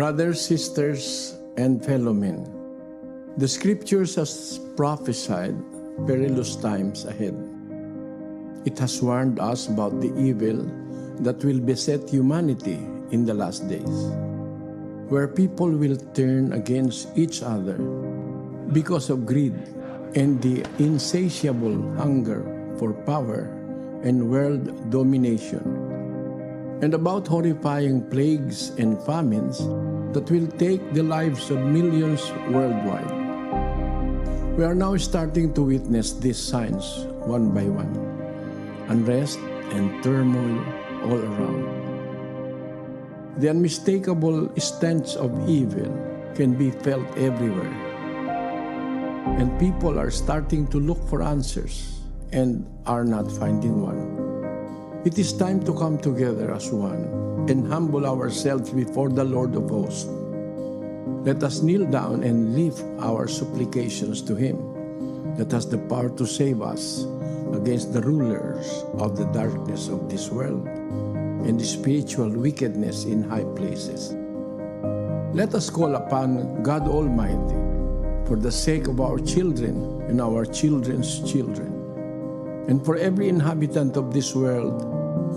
Brothers, sisters, and fellow men, the Scriptures has prophesied perilous times ahead. It has warned us about the evil that will beset humanity in the last days, where people will turn against each other because of greed and the insatiable hunger for power and world domination, and about horrifying plagues and famines that will take the lives of millions worldwide. We are now starting to witness these signs one by one. Unrest and turmoil all around. The unmistakable stench of evil can be felt everywhere. And people are starting to look for answers and are not finding one. It is time to come together as one and humble ourselves before the Lord of hosts. Let us kneel down and lift our supplications to Him that has the power to save us against the rulers of the darkness of this world and the spiritual wickedness in high places. Let us call upon God Almighty for the sake of our children and our children's children, and for every inhabitant of this world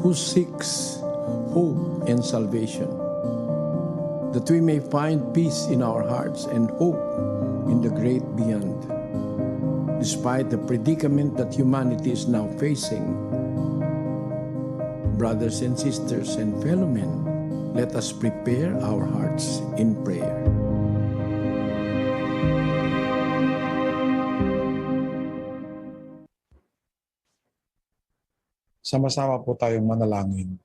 who seeks hope and salvation, that we may find peace in our hearts and hope in the great beyond. Despite the predicament that humanity is now facing, brothers and sisters and fellow men, let us prepare our hearts in prayer. Sama-sama po tayong manalangin.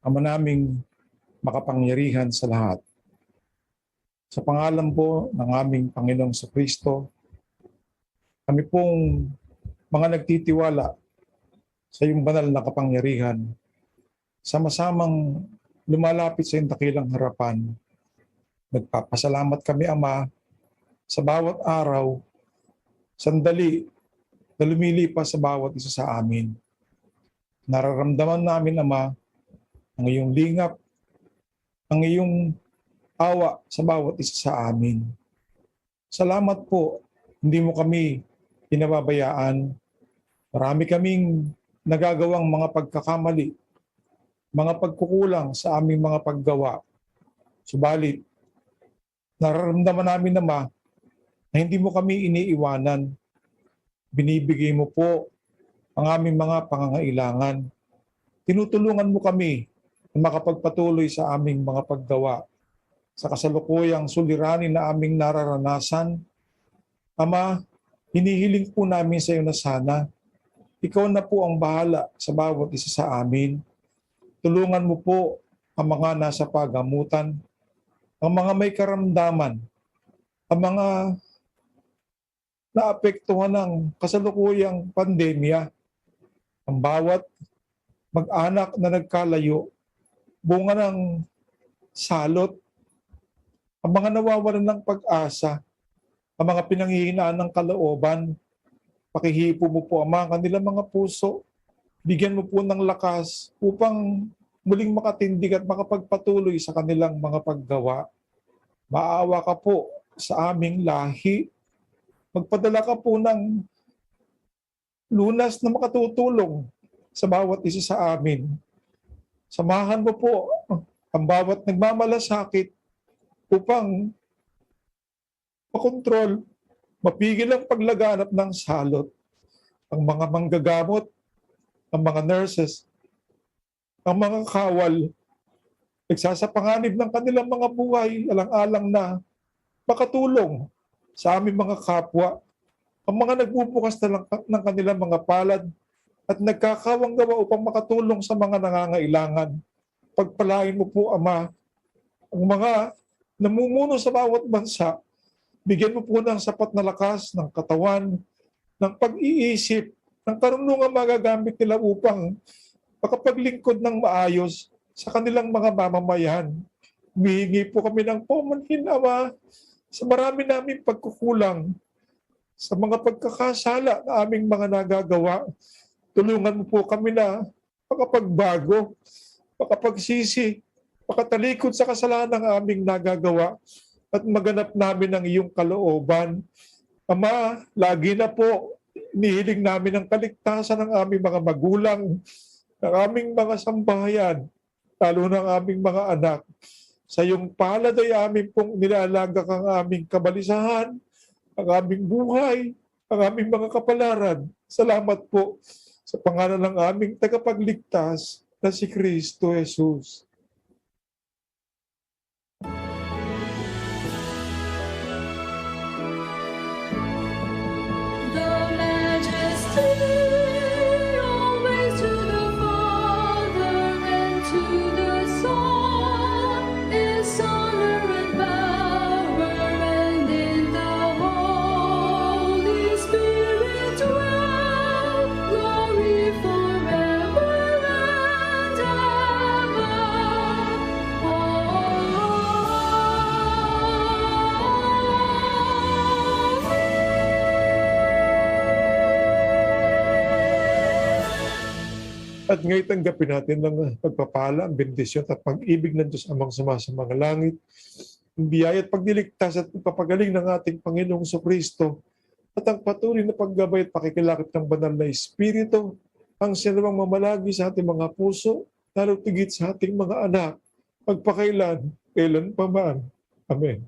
Ama naming makapangyarihan sa lahat, sa pangalan po ng aming Panginoong Kristo, kami pong mga nagtitiwala sa iyong banal na kapangyarihan, sama-samang lumalapit sa iyong dakilang harapan. Nagpapasalamat kami, Ama, sa bawat araw, sandali na lumilipas sa bawat isa sa amin. Nararamdaman namin, Ama, ang iyong lingap, ang iyong awa sa bawat isa sa amin. Salamat po, hindi mo kami pinababayaan. Marami kaming nagagawang mga pagkakamali, mga pagkukulang sa aming mga paggawa. Subalit, nararamdaman namin, Ama, na hindi mo kami iniiwanan. Binibigay mo po ang aming mga pangangailangan. Tinutulungan mo kami na makapagpatuloy sa aming mga paggawa sa kasalukuyang suliranin na aming nararanasan. Ama, hinihiling po namin sa iyo na sana ikaw na po ang bahala sa bawat isa sa amin. Tulungan mo po ang mga nasa pagamutan, ang mga may karamdaman, ang mga naapektuhan ng kasalukuyang pandemya, ang bawat mag-anak na nagkalayo, bunga ng salot, ang mga nawawalan ng pag-asa, ang mga pinanghihinaan ng kalooban. Pakihipo mo po, Ama, ang kanilang mga puso. Bigyan mo po ng lakas upang muling makatindig at makapagpatuloy sa kanilang mga paggawa. Maawa ka po sa aming lahi. Magpadala ka po ng lunas na makatutulong sa bawat isa sa amin. Samahan mo po ang bawat nagmamalasakit upang makontrol, mapigil ang paglaganap ng salot. Ang mga manggagamot, ang mga nurses, ang mga kawal, nagsasapanganib ng kanilang mga buhay, alang-alang na makatulong sa aming mga kapwa, ang mga nagbubukas ng kanilang mga palad at nagkakawang gawa upang makatulong sa mga nangangailangan. Pagpalain mo po, Ama, ang mga namumuno sa bawat bansa. Bigyan mo po ng sapat na lakas ng katawan, ng pag-iisip, ng karunungan magagamit nila upang makapaglingkod ng maayos sa kanilang mga mamamayan. Humihingi po kami ng paumanhin, Ama, sa marami naming pagkukulang, sa mga pagkakasala na aming mga nagagawa. Tulungan mo po kami na makapagbago makapagsisi, makatalikod sa kasalanang aming nagagawa at maganap namin ang iyong kalooban. Ama, lagi na po inihiling namin ang kaligtasan ng aming mga magulang, ng aming mga sambahayan, lalo ng aming mga anak. Sa iyong palad ay amin pong nilalagak ang aming kabalisahan, ang aming buhay, ang aming mga kapalaran. Salamat po sa pangalan ng aming tagapagligtas na si Kristo Jesus. The majesty always to the Father and to the Son is honor and power, and in the Holy Spirit dwell glory forever and At ngayon tanggapin natin ng pagpapala, ang bendisyon at pag-ibig ng Diyos Amang sumasamang langit, ang biyaya at pagdiligtas at pagpapagaling ng ating Panginoong Kristo at ang patuloy na paggabay at pakikilakip ng banal na Espiritu, ang sinamang mamalagi sa ating mga puso, lalo tigit sa ating mga anak, magpakailan, kailan pa man. Amen.